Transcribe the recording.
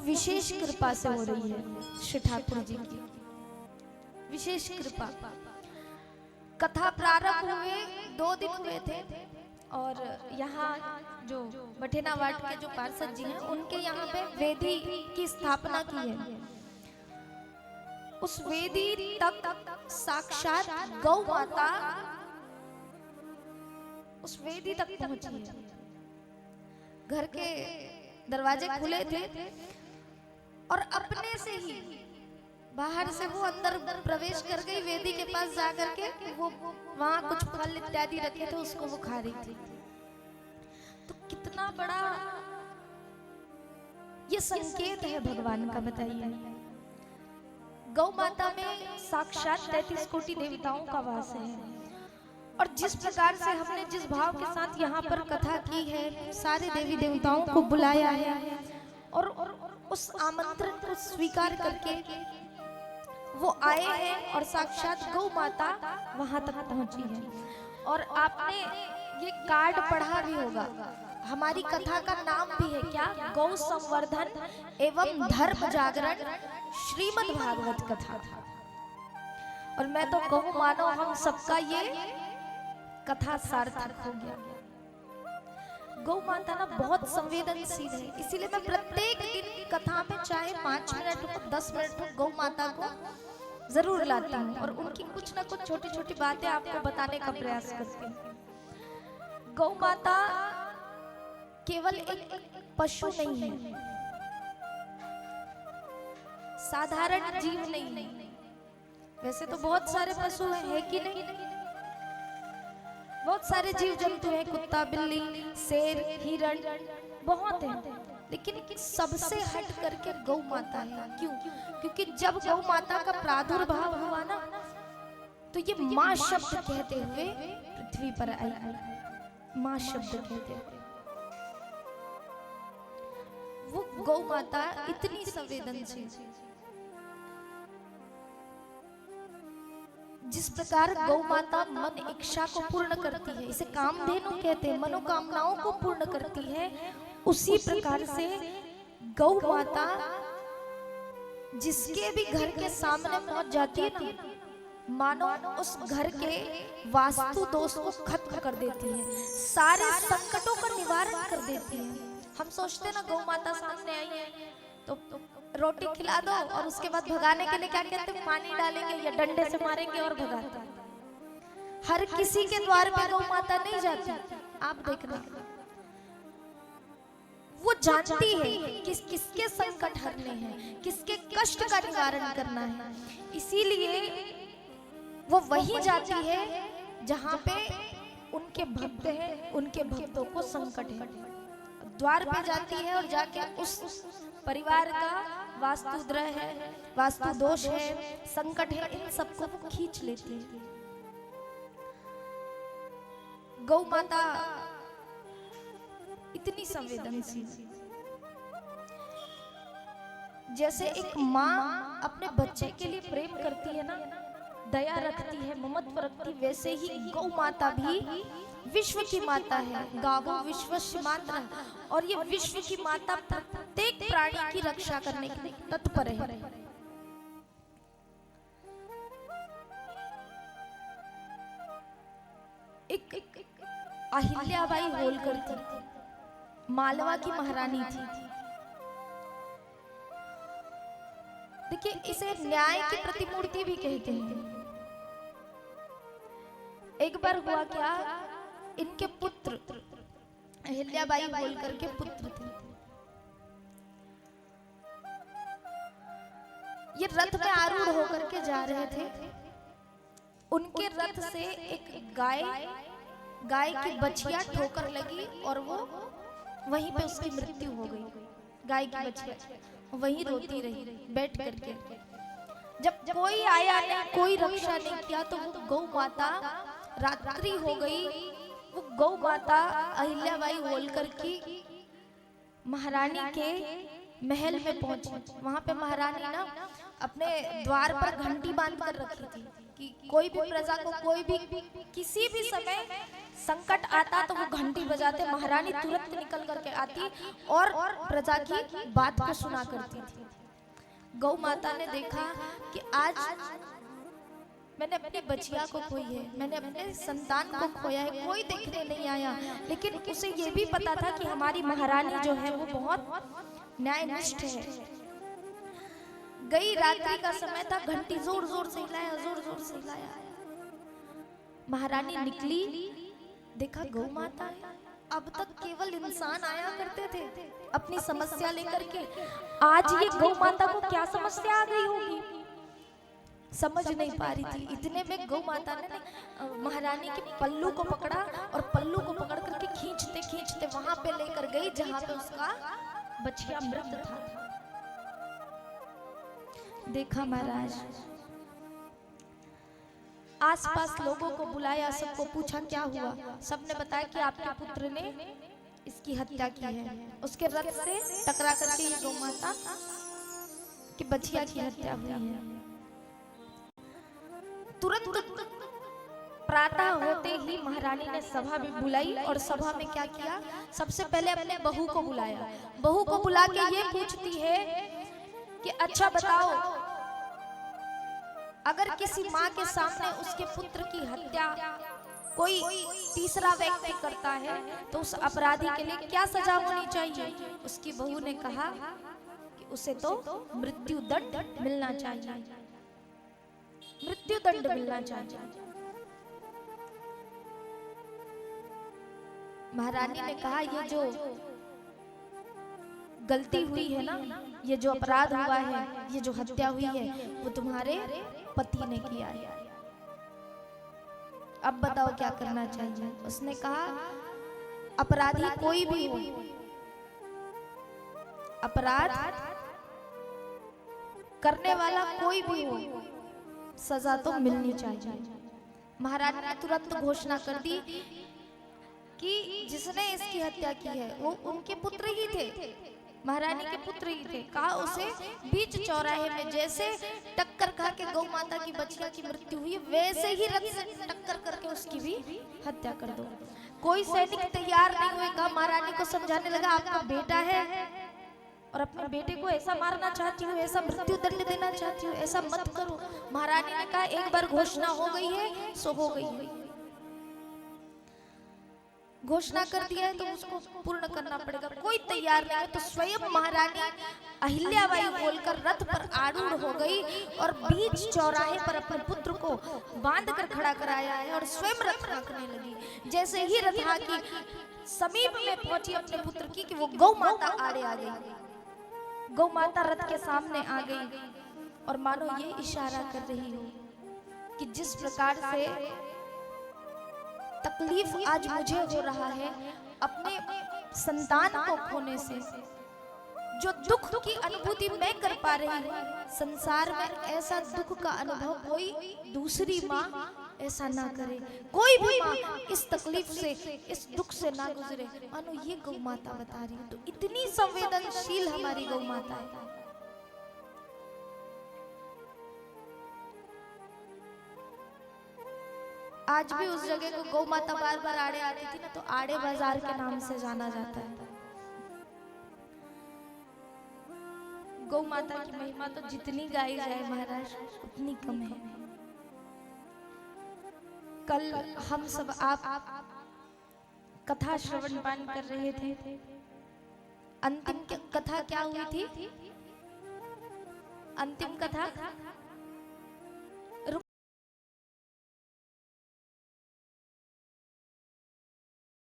विशेष कृपा से हो रही है, श्री ठाकुर जी की विशेष कृपा। कथा प्रारंभ हुए 2 दिन हुए थे और यहाँ जो बठेना वाट के जो पार्षद जी हैं उनके यहाँ पे वेदी की स्थापना की है। उस वेदी तक साक्षात गौ माता उस वेदी तक पहुंची है। घर के दरवाजे खुले थे और अपने से ही बाहर से वो अंदर प्रवेश कर गई। वेदी के पास जाकर के वो वहां कुछ फल इत्यादि रखे थे उसको वो खा रही थी। तो कितना बड़ा ये संकेत है भगवान का, बताइए। गौ माता में साक्षात 33 कोटि देवताओं का वास है और जिस प्रकार से हमने जिस भाव के साथ यहाँ पर कथा की है, सारे देवी देवताओं को बुलाया है और उस आमंत्रण को स्वीकार करके वो आए हैं और साक्षात गौ माता वहां तक पहुंची है। और आपने ये कार्ड पढ़ा भी होगा, हमारी कथा का नाम भी है क्या, गौ संवर्धन एवं धर्म जागरण श्रीमद् भागवत कथा। और मैं तो कहूं मानो हम सबका ये कथा सार्थक हो गया। गौ माता ना बहुत संवेदनशील है, इसीलिए मैं प्रत्येक दिन कथा में चाहे 5 मिनट हो 10 मिनट हो गौ माता को जरूर लाती हूँ और उनकी कुछ ना कुछ छोटी छोटी बातें आपको बताने का प्रयास करती हूँ। गौ माता केवल एक पशु नहीं है, साधारण जीव नहीं है। वैसे तो बहुत सारे पशु है कि नहीं, बहुत सारे जीव जंतु हैं, कुत्ता बिल्ली शेर हिरण बहुत हैं, लेकिन सबसे हट करके गौ माता है। क्यों? क्योंकि जब गौ माता का प्रादुर्भाव हुआ ना तो ये माँ शब्द कहते हुए पृथ्वी पर आई। माँ शब्द कहते हुए वो गौ माता इतनी संवेदनशील, जिस प्रकार गौ माता मन इच्छा को पूर्ण करती है, इसे कामधेनु कहते हैं, मनोकामनाओं को पूर्ण करती है, उसी प्रकार से गौ माता जिसके भी घर के सामने पहुंच जाती है ना, मानो उस घर के वास्तु दोष को खत्म कर देती है, सारे संकटों का निवारण कर देती है। हम सोचते ना गौ माता सामने आई है तो रोटी खिला दो और उसके बाद भगाने के लिए क्या कहते हैं, पानी डालेंगे या डंडे से मारेंगे और भगाते। हर किसी के द्वार पे गौ माता नहीं जाती, आप देखना। वो जानती है किसके संकट हरने हैं, किसके कष्ट का निवारण करना है, इसीलिए वो वहीं जाती है जहां पे उनके भक्त हैं, उनके भक्तों को संकट है। द्वार पे जाती है और जाके उस परिवार का वास्तुद्रह है, वास्तु दोष है, संकट है, इन सबको वो खींच लेती है। गौ माता इतनी संवेदनशील, जैसे एक माँ अपने बच्चे के लिए प्रेम करती है ना, दया रखती है, ममत्व रखती, वैसे ही गौ माता भी विश्व की माता है। गावो विश्वस्य मातरः, और ये विश्व की माता प्रत्येक प्राणी की रक्षा करने के लिए तत्पर है। एक अहिल्याबाई होलकर थी, मालवा की महारानी थी। देखिए, इसे न्याय की प्रतिमूर्ति भी कहते हैं। एक बार हुआ क्या, इनके पुत्र अहिल्याबाई होलकर के पुत्र थे, ये रथ में आरूढ़ होकर के जा रहे थे। उनके रथ से एक गाय की बछिया ठोकर लगी और वो वहीं पे उसकी मृत्यु हो गई। गाय की बछिया वहीं रोती रही बैठ करके। जब कोई आया नहीं, कोई रक्षा नहीं किया, तो वो गौ माता, रात्रि हो गई, वो गौ माता अहिल्याबाई होलकर की महारानी के महल में पहुंची। वहां पे महारानी ना अपने द्वार पर घंटी बांध कर रखी थी कि कोई भी प्रजा को कोई भी किसी भी समय संकट आता तो वो घंटी बजाते, महारानी तुरंत निकल करके आती और प्रजा की बात को सुना करती थी। गौ माता ने देखा कि आज मैंने अपनी बचिया को खोई है, मैंने अपने संतान को खोया है, कोई देखने नहीं आया। लेकिन उसे ये भी पता था कि हमारी महारानी जो है वो बहुत न्यायनिष्ठ है। गई रात्रि का समय था, घंटी जोर जोर से हिलाया, जोर जोर से हिलाया। महारानी निकली, देखा गौ माता है। अब तक केवल इंसान आया करते थे अपनी समस्या लेकर के, आज ये गौ माता को क्या समस्या आ गई होगी समझ नहीं पा रही थी। इतने में गौ माता ने महारानी के पल्लू को पकड़ा और पल्लू को पकड़ करके खींचते खींचते वहां पे लेकर गई जहां पे उसका बछिया मृत था। देखा महाराज, आसपास लोगों को बुलाया, सबको पूछा क्या हुआ। सबने बताया कि आपके पुत्र ने इसकी हत्या की है। उसके रथ से टकरा करके ये गौ माता की बछिया की हत्या हुई है। तुरंत प्रातः होते ही महारानी ने सभा भी बुलाई और सभा में क्या किया, सबसे पहले अपने बहू को बुलाया। बहू को बुला के ये पूछती है कि अच्छा बताओ, अगर किसी माँ के सामने उसके पुत्र की हत्या कोई तीसरा व्यक्ति करता है तो उस अपराधी के लिए क्या सजा होनी चाहिए। उसकी बहू ने कहा कि उसे तो मृत्यु दंड मिलना चाहिए, मृत्यु दंड मिलना चाहिए। महारानी ने कहा ये जो गलती हुई है ना, ये जो अपराध हुआ है, ये जो हत्या हुई है, वो तुम्हारे पति ने किया है। अब बताओ क्या करना चाहिए। उसने कहा अपराधी कोई भी हो, अपराध करने वाला कोई भी हो, सजा तो मिलनी चाहिए। महारानी ने तुरंत घोषणा कर दी कि जिसने इसकी हत्या की है वो उनके पुत्र ही थे, महारानी के पुत्र ही थे। कहा उसे बीच चौराहे में जैसे टक्कर खा के गौ माता की बछिया की मृत्यु हुई, वैसे ही रथ से टक्कर करके उसकी भी हत्या कर दो। कोई सैनिक तैयार नहीं हुए। कहा महारानी को समझाने लगा आपका बेटा है और अपने बेटे को ऐसा मारना चाहती हूँ, ऐसा मृत्यु दंड देना चाहती हूँ, ऐसा मत करो। महारानी ने कहा एक बार घोषणा हो गई है सो हो गई है, घोषणा कर दिया है तो उसको पूर्ण करना पड़ेगा। कोई तैयार नहीं है तो स्वयं महारानी अहिल्याबाई बोलकर रथ पर आरूढ़ हो गई और बीच चौराहे पर अपने पुत्र को बांध कर खड़ा कराया है और स्वयं रथ हाँकने लगी। जैसे ही रथ हाँकी समीप में पहुंची अपने पुत्र की कि वो गौ माता आड़े आ गई। गौ माता रथ के सामने आ गई और मानो ये इशारा कर रही हो कि जिस प्रकार से तकलीफ आज मुझे हो रहा है अपने संतान को खोने से, जो दुख की अनुभूति मैं कर पा रही हूँ, संसार में ऐसा दुख का अनुभव कोई दूसरी माँ ऐसा ना करे, कोई भी माँ इस तकलीफ से इस दुख से ना गुजरे। मानो ये गौ माता बता रही है। तो इतनी संवेदनशील हमारी गौ माता है। आज भी उस जगह को गौ माता बार बार आड़े आती थी ना, तो आड़े बाजार के नाम से जाना जाता है। गौ माता की महिमा तो जितनी गाई जाए महाराज उतनी कम है। कल हम सब आप कथा श्रवण पान कर रहे थे। अंतिम कथा क्या हुई थी? अंतिम कथा